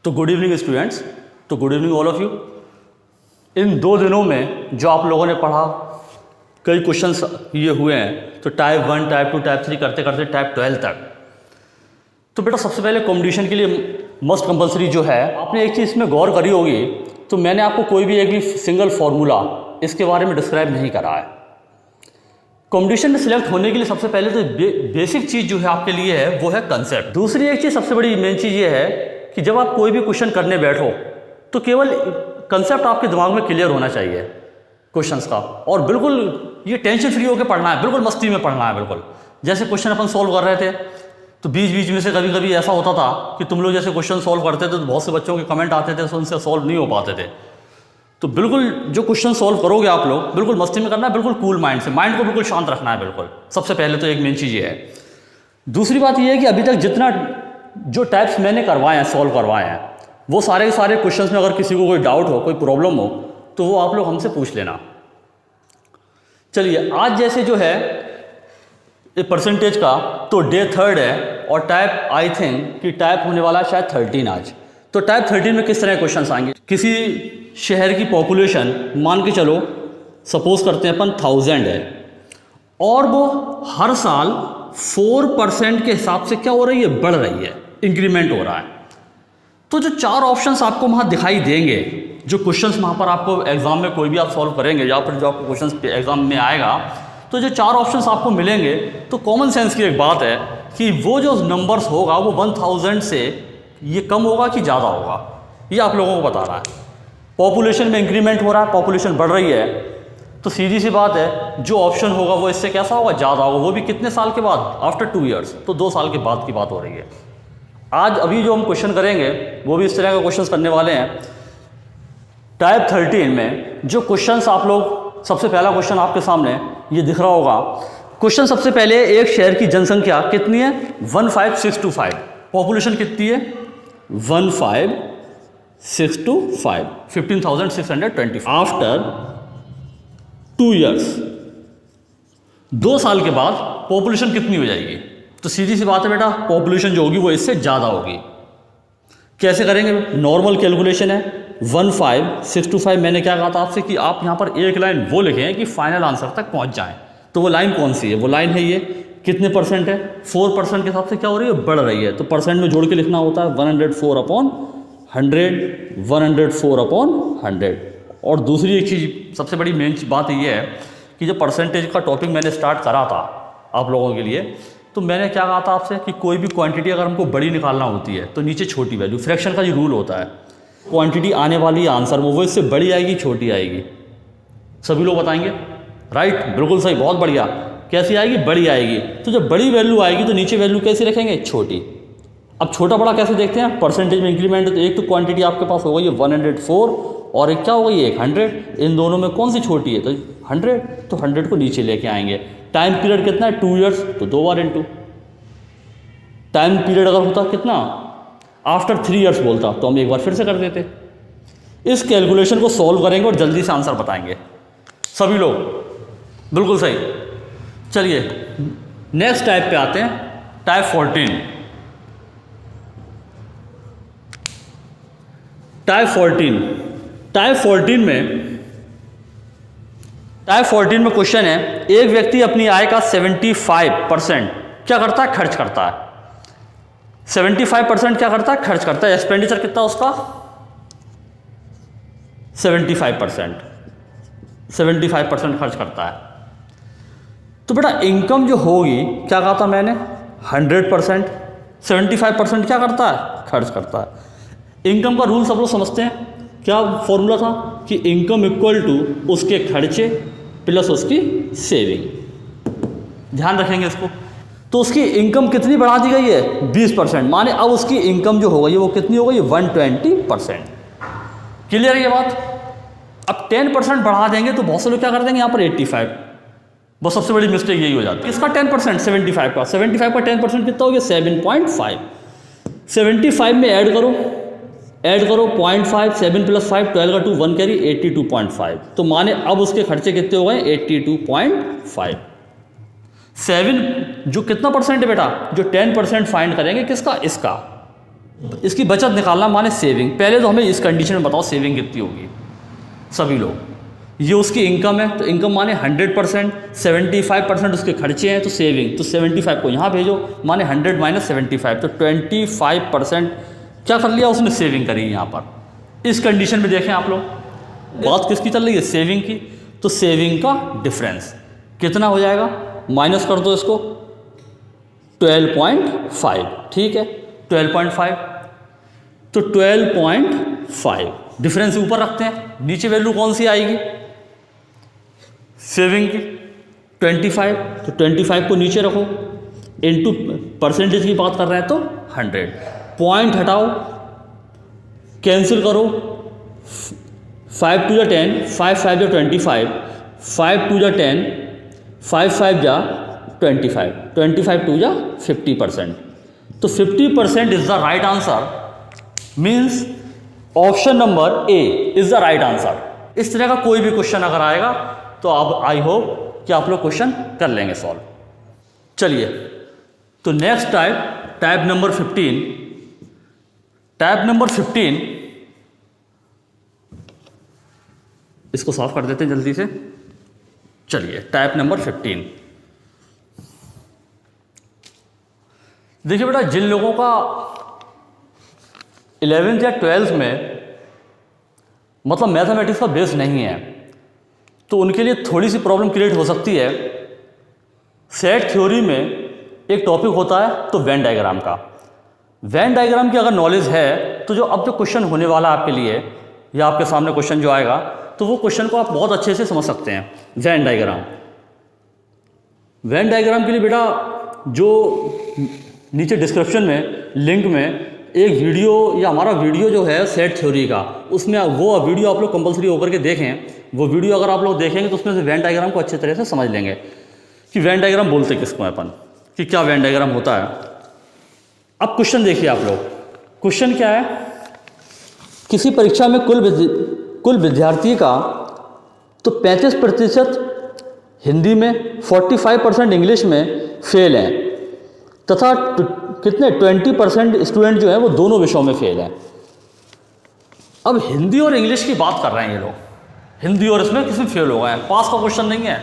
तो good evening students, तो good evening all of you. इन 2 दिनों में जो आप लोगों ने पढ़ा, कई क्वेश्चंस ये हुए हैं, तो टाइप 1, टाइप 2, टाइप 3 करते करते टाइप 12 तक। तो बेटा सबसे पहले कॉम्पिटिशन के लिए मस्ट कंपलसरी जो है, आपने एक चीज़ में गौर करी होगी, तो मैंने आपको कोई भी एक भी सिंगल फार्मूला इसके बारे में डिस्क्राइब नहीं करा है। कॉम्पिटिशन में सिलेक्ट होने के लिए सबसे पहले तो बेसिक चीज़ जो है आपके लिए है वो है कंसेप्ट। दूसरी एक चीज़, सबसे बड़ी मेन चीज़ ये है कि जब आप कोई भी क्वेश्चन करने बैठो तो केवल कंसेप्ट आपके दिमाग में क्लियर होना चाहिए क्वेश्चंस का, और बिल्कुल ये टेंशन फ्री होकर पढ़ना है, बिल्कुल मस्ती में पढ़ना है। बिल्कुल जैसे क्वेश्चन अपन सॉल्व कर रहे थे तो बीच बीच में से कभी कभी ऐसा होता था कि तुम लोग जैसे क्वेश्चन सॉल्व करते थे तो बहुत से बच्चों के कमेंट आते थे, तो उनसे सॉल्व नहीं हो पाते थे। तो बिल्कुल जो क्वेश्चन सॉल्व करोगे आप लोग बिल्कुल मस्ती में करना है, बिल्कुल कूल माइंड से, माइंड को बिल्कुल शांत रखना है। बिल्कुल सबसे पहले तो एक मेन चीज़ ये है। दूसरी बात ये है कि अभी तक जितना जो टाइप्स मैंने करवाए हैं, सॉल्व करवाए हैं, वो सारे के सारे क्वेश्चंस में अगर किसी को कोई डाउट हो, कोई प्रॉब्लम हो, तो वो आप लोग हमसे पूछ लेना। चलिए, आज जैसे जो है परसेंटेज का तो डे 3 है, और टाइप आई थिंक कि टाइप होने वाला है शायद 13 आज। तो टाइप 13 में किस तरह के क्वेश्चंस आएंगे? किसी शहर की पॉपुलेशन मान के चलो, सपोज करते हैं अपन 1000 है, और वो हर साल 4% के हिसाब से क्या हो रही है, बढ़ रही है, इंक्रीमेंट हो रहा है। तो जो 4 ऑप्शंस आपको वहाँ दिखाई देंगे, जो क्वेश्चंस वहाँ पर आपको एग्जाम में कोई भी आप सॉल्व करेंगे या फिर जो आपको क्वेश्चंस एग्जाम में आएगा, तो जो 4 ऑप्शंस आपको मिलेंगे, तो कॉमन सेंस की एक बात है कि वो जो नंबर्स होगा वो 1000 से ये कम होगा कि ज़्यादा होगा, ये आप लोगों को बता रहा है। पॉपुलेशन में इंक्रीमेंट हो रहा है, पॉपुलेशन बढ़ रही है, तो सीधी सी बात है जो ऑप्शन होगा वो इससे कैसा होगा, ज़्यादा होगा। वो भी कितने साल के बाद? आफ्टर 2 ईयर्स, तो 2 साल के बाद की बात हो रही है। आज अभी जो हम क्वेश्चन करेंगे वो भी इस तरह का क्वेश्चन करने वाले हैं। टाइप 13 में जो क्वेश्चंस आप लोग, सबसे पहला क्वेश्चन आपके सामने ये दिख रहा होगा। क्वेश्चन सबसे पहले, एक शहर की जनसंख्या कितनी है? 15625। पॉपुलेशन कितनी है? 15625, 15,620। आफ्टर 2 ईयर्स, 2 साल के बाद पॉपुलेशन कितनी हो जाएगी? तो सीधी सी बात है बेटा, पॉपुलेशन जो होगी वो इससे ज़्यादा होगी। कैसे करेंगे? नॉर्मल कैलकुलेशन है, 15625। मैंने क्या कहा था आपसे कि आप यहाँ पर एक लाइन वो लिखें कि फाइनल आंसर तक पहुँच जाएं। तो वो लाइन कौन सी है? वो लाइन है ये, कितने परसेंट है? 4% के हिसाब से क्या हो रही है, बढ़ रही है। तो परसेंट में जोड़ के लिखना होता है 104/100, 104/100। और दूसरी एक चीज़, सबसे बड़ी मेन बात ये है कि जो परसेंटेज का टॉपिक मैंने स्टार्ट करा था आप लोगों के लिए, तो मैंने क्या कहा था आपसे कि कोई भी क्वांटिटी अगर हमको बड़ी निकालना होती है तो नीचे छोटी वैल्यू, फ्रैक्शन का जो रूल होता है, क्वांटिटी आने वाली है आंसर में, वो इससे बड़ी आएगी छोटी आएगी? सभी लोग बताएंगे राइट? बिल्कुल सही, बहुत बढ़िया। कैसी आएगी? बड़ी आएगी। तो जब बड़ी वैल्यू आएगी तो नीचे वैल्यू कैसे रखेंगे? छोटी। अब छोटा बड़ा कैसे देखते हैं? परसेंटेज में इंक्रीमेंट है, तो एक तो क्वांटिटी आपके पास हो गई है 104, और एक क्या हो गई है 100। इन दोनों में कौन सी छोटी है? तो 100, तो 100 को नीचे लेके आएंगे। टाइम पीरियड कितना है? 2 ईयर्स, तो 2 बार इंटू। टाइम पीरियड अगर होता कितना, आफ्टर 3 ईयर्स बोलता, तो हम एक बार फिर से कर देते। इस कैलकुलेशन को सॉल्व करेंगे और जल्दी से आंसर बताएंगे सभी लोग। बिल्कुल सही। चलिए नेक्स्ट टाइप पे आते हैं, टाइप 14। टाइप 14 में क्वेश्चन है, एक व्यक्ति अपनी आय का 75% क्या करता है? खर्च करता है। 75% क्या करता है? खर्च करता है। एक्सपेंडिचर कितना उसका? 75% खर्च करता है। तो बेटा इनकम जो होगी, क्या कहा था मैंने? 100%। 75% क्या करता है? खर्च करता है। इनकम का रूल सब लोग समझते हैं, क्या फॉर्मूला था कि इनकम इक्वल टू उसके खर्चे प्लस उसकी सेविंग। ध्यान रखेंगे इसको। तो उसकी इनकम कितनी बढ़ा दी गई है? 20%। माने अब उसकी इनकम जो हो गई है वो कितनी हो गई? 120%। क्लियर है ये बात? अब 10% बढ़ा देंगे तो बहुत से लोग क्या कर देंगे यहाँ पर 85। बस सबसे बड़ी मिस्टेक यही हो जाती है। इसका 10%, 75 का 10% कितना हो गया? 7.5। 75 में ऐड करो 0.5, 7 + 5, 12 का 2, 1 कैरी, 82.5। तो माने अब उसके खर्चे कितने हो गए? 82.5। 7 जो कितना परसेंट है बेटा? जो 10% फाइंड करेंगे किसका? इसका। इसकी बचत निकालना माने सेविंग। पहले तो हमें इस कंडीशन में बताओ सेविंग कितनी होगी सभी लोग। ये उसकी इनकम है, तो इनकम माने 100%, 75% उसके खर्चे हैं, तो सेविंग, तो 75 को यहाँ भेजो, माने 100 माइनस 75, तो 25% क्या कर लिया उसने, सेविंग करी यहाँ पर। इस कंडीशन में देखें आप लोग, बात किसकी चल रही है, सेविंग की। तो सेविंग का डिफरेंस कितना हो जाएगा, माइनस कर दो इसको 12.5, ठीक है 12.5, तो 12.5 डिफरेंस ऊपर रखते हैं, नीचे वैल्यू कौन सी आएगी सेविंग की 25, तो 25 को नीचे रखो, इनटू परसेंटेज की बात कर रहे हैं तो 100, पॉइंट हटाओ, कैंसिल करो, 5 टू जा 10, 5 5 जा 25, 5 टू जा 10, 5 5 जा 25, 25 टू जा 50%, तो 50% is the right answer, means option number A is the right answer. इस तरह का कोई भी क्वेश्चन अगर आएगा तो आप आई होप कि आप लोग क्वेश्चन कर लेंगे सॉल्व। चलिए, तो next type number 15, type number 15 इसको सॉल्व कर देते हैं जल्दी से। चलिए, टाइप नंबर 15, देखिए बेटा, जिन लोगों का 11th या 12th में मतलब मैथमेटिक्स का बेस नहीं है, तो उनके लिए थोड़ी सी प्रॉब्लम क्रिएट हो सकती है। सेट थ्योरी में एक टॉपिक होता है तो वेन डायग्राम का। वेन डायग्राम की अगर नॉलेज है तो जो अब जो क्वेश्चन होने वाला आपके लिए या आपके सामने क्वेश्चन जो आएगा, तो वो क्वेश्चन को आप बहुत अच्छे से समझ सकते हैं। वेन डायग्राम, वेन डायग्राम के लिए बेटा जो नीचे डिस्क्रिप्शन में लिंक में एक वीडियो या हमारा वीडियो जो है सेट थ्योरी का, उसमें वो वीडियो आप लोग कंपलसरी होकर के देखें। वो वीडियो अगर आप लोग देखेंगे तो उसमें से वेन डायग्राम को अच्छे तरह से समझ लेंगे कि वेन डायग्राम बोलते किसको हैं अपन, कि क्या वेन डायग्राम होता है। अब क्वेश्चन देखिए आप लोग, क्वेश्चन क्या है, किसी परीक्षा में कुल विद्यार्थी का तो 35% हिंदी में, 45% इंग्लिश में फेल हैं, तथा कितने 20% स्टूडेंट जो है वो दोनों विषयों में फेल हैं। अब हिंदी और इंग्लिश की बात कर रहे हैं ये लोग, हिंदी और इसमें किसी में फेल हो गए हैं। पास का क्वेश्चन नहीं है,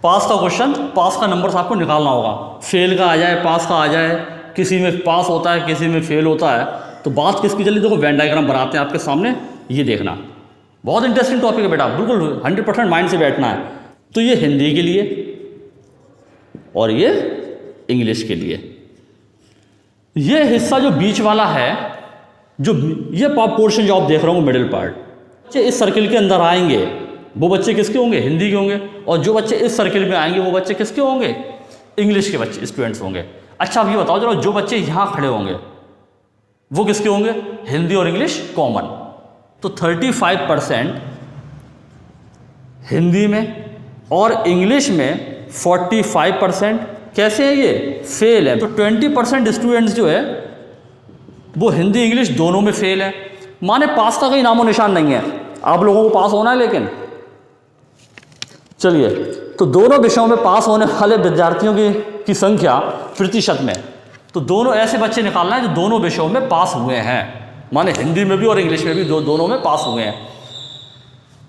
पास का क्वेश्चन, पास का नंबर आपको निकालना होगा, फेल का आ जाए पास का आ जाए, किसी में पास होता है किसी में फेल होता है। तो बात किसकी चली, देखो वेन डायग्राम बनाते हैं आपके सामने, ये देखना बहुत इंटरेस्टिंग टॉपिक है बेटा, बिल्कुल 100% माइंड से बैठना है। तो ये हिंदी के लिए और ये इंग्लिश के लिए। ये हिस्सा जो बीच वाला है, जो ये पोर्शन जो आप देख रहे हो मिडिल पार्ट, बच्चे इस सर्किल के अंदर आएंगे वो बच्चे किसके होंगे, हिंदी के होंगे, और जो बच्चे इस सर्किल में आएंगे वो बच्चे किसके होंगे, इंग्लिश के बच्चे स्टूडेंट्स होंगे। अच्छा अब ये बताओ जरा, जो बच्चे यहाँ खड़े होंगे वो किसके होंगे, हिंदी और इंग्लिश कॉमन। तो 35% हिंदी में और इंग्लिश में 45% कैसे है ये, फेल है। तो 20% स्टूडेंट्स जो है वो हिंदी इंग्लिश दोनों में फेल है, माने पास का कोई नामो निशान नहीं है, आप लोगों को पास होना है। लेकिन चलिए, तो दोनों विषयों में पास होने वाले विद्यार्थियों की संख्या प्रतिशत में, तो दोनों ऐसे बच्चे निकालना है जो दोनों विषयों में पास हुए हैं, माने हिंदी में भी और इंग्लिश में भी दोनों में पास हुए हैं।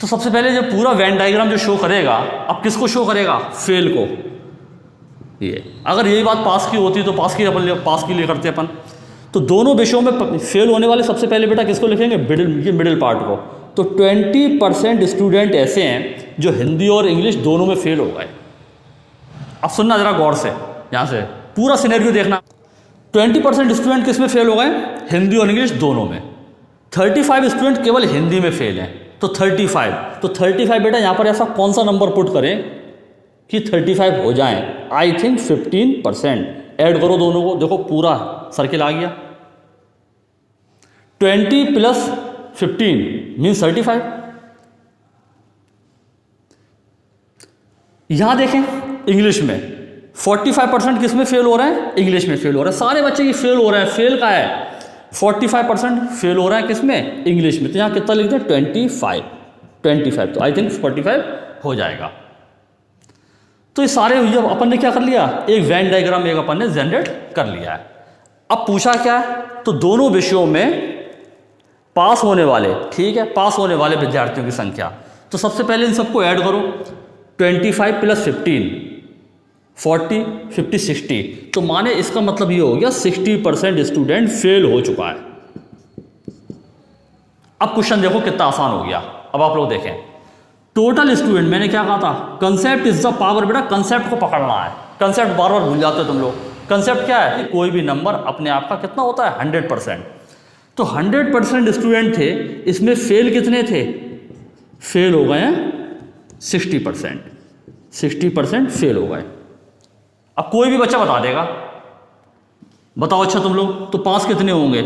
तो सबसे पहले जो पूरा वेन डायग्राम जो शो करेगा, अब किसको शो करेगा, फेल को। ये अगर यही बात पास की होती तो पास की लिए करते अपन। तो दोनों विषयों में फेल होने वाले सबसे पहले बेटा किसको लिखेंगे, मिडिल पार्ट को। तो 20% स्टूडेंट ऐसे हैं जो हिंदी और इंग्लिश दोनों में फेल हो गए। अब सुनना जरा गौर से, यहाँ से पूरा सिनेरियो देखना। 20% स्टूडेंट किस में फेल हो गए, हिंदी और इंग्लिश दोनों में। 35 स्टूडेंट केवल हिंदी में फेल हैं, तो 35 बेटा यहाँ पर ऐसा कौन सा नंबर पुट करें कि 35 हो जाएं। I think 15%। ऐड करो दोनों को, देखो पूरा सर्किल आ गया। 20 + 15 मीन्स 35। यहां देखें इंग्लिश में 45% किस में फेल हो रहे हैं, इंग्लिश में फेल हो रहे हैं। सारे बच्चे ये फेल हो रहे हैं, फेल का है 45% फेल हो रहा है किस में, इंग्लिश में। तो यहां कितना लिखते हैं 25। तो आई थिंक 45 हो जाएगा। तो ये सारे अपन ने क्या कर लिया, एक वेन डायग्राम एक अपन ने जनरेट कर लिया है। अब पूछा क्या है, तो दोनों विषयों में पास होने वाले, ठीक है, पास होने वाले विद्यार्थियों की संख्या। तो सबसे पहले इन सबको ऐड करो, 25 + 15 40 50 60। तो माने इसका मतलब ये हो गया 60% स्टूडेंट फेल हो चुका है। अब क्वेश्चन देखो कितना आसान हो गया। अब आप लोग देखें, टोटल स्टूडेंट, मैंने क्या कहा था, कंसेप्ट इज द पावर। बेटा कंसेप्ट को पकड़ना है, कंसेप्ट बार बार भूल जाते हो तुम लोग। कंसेप्ट क्या है, कोई भी नंबर अपने आप का कितना होता है, 100%। तो 100% स्टूडेंट थे, इसमें फेल कितने थे, फेल हो गए हैं 60%। 60% फेल हो गए। अब कोई भी बच्चा बता देगा, बताओ अच्छा तुम लोग, तो पास कितने होंगे,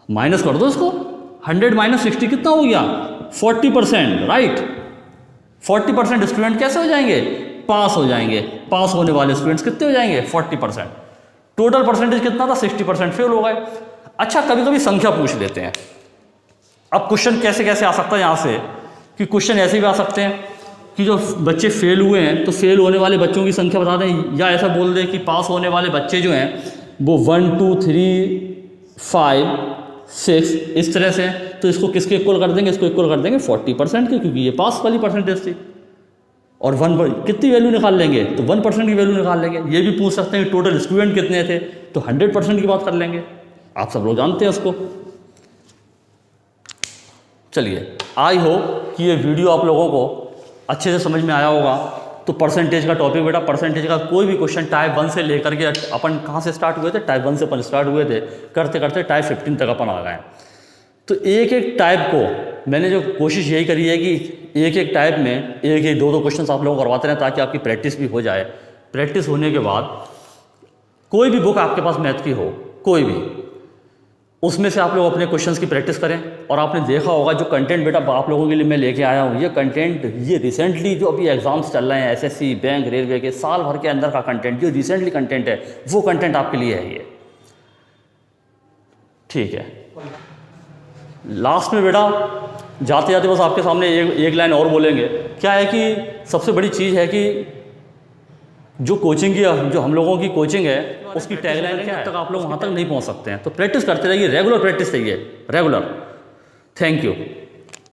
माइनस कर दो इसको, 100 - 60 कितना हो गया, 40%, राइट। 40% स्टूडेंट कैसे हो जाएंगे, पास हो जाएंगे। पास होने वाले स्टूडेंट्स कितने हो जाएंगे, 40%। टोटल परसेंटेज कितना था, 60% फेल हो गए। अच्छा, कभी कभी संख्या पूछ लेते हैं। अब क्वेश्चन कैसे कैसे आ सकता है यहाँ से, कि क्वेश्चन ऐसे भी आ सकते हैं कि जो बच्चे फेल हुए हैं, तो फेल होने वाले बच्चों की संख्या बता दें, या ऐसा बोल दें कि पास होने वाले बच्चे जो हैं वो 1 2 3 5 6 इस तरह से हैं। तो इसको किसके इक्वल कर देंगे, इसको इक्वल कर देंगे 40% के, क्योंकि ये पास वाली परसेंटेज थी। और 1 कितनी वैल्यू निकाल लेंगे, तो 1% की वैल्यू निकाल लेंगे। ये भी पूछ सकते हैं कि टोटल स्टूडेंट कितने थे, तो 100% की बात कर लेंगे। आप सब लोग जानते हैं उसको। चलिए, आई होप कि ये वीडियो आप लोगों को अच्छे से समझ में आया होगा। तो परसेंटेज का टॉपिक, बेटा परसेंटेज का कोई भी क्वेश्चन टाइप 1 से लेकर के, अपन कहाँ से स्टार्ट हुए थे, टाइप 1 से अपन स्टार्ट हुए थे, करते करते टाइप 15 तक अपन आ गए। तो एक एक टाइप को मैंने जो कोशिश यही करी है कि एक एक टाइप में एक एक 2 क्वेश्चंस आप लोगों को करवाते रहें, ताकि आपकी प्रैक्टिस भी हो जाए। प्रैक्टिस होने के बाद कोई भी बुक आपके पास मैथ की हो, कोई भी, उसमें से आप लोग अपने क्वेश्चंस की प्रैक्टिस करें। और आपने देखा होगा जो कंटेंट बेटा आप लोगों के लिए मैं लेके आया हूँ, ये कंटेंट, ये रिसेंटली जो अभी एग्जाम्स चल रहे हैं, एसएससी, बैंक, रेलवे के, साल भर के अंदर का कंटेंट, जो रिसेंटली कंटेंट है, वो कंटेंट आपके लिए है ये, ठीक है। लास्ट में बेटा जाते जाते बस आपके सामने एक लाइन और बोलेंगे। क्या है कि सबसे बड़ी चीज़ है कि जो कोचिंग की, जो हम लोगों की कोचिंग है, उसकी टैगलाइन क्या है, तक आप लोग वहाँ तक नहीं पहुँच सकते हैं। तो प्रैक्टिस करते रहिए, रेगुलर प्रैक्टिस चाहिए, रेगुलर। Thank you.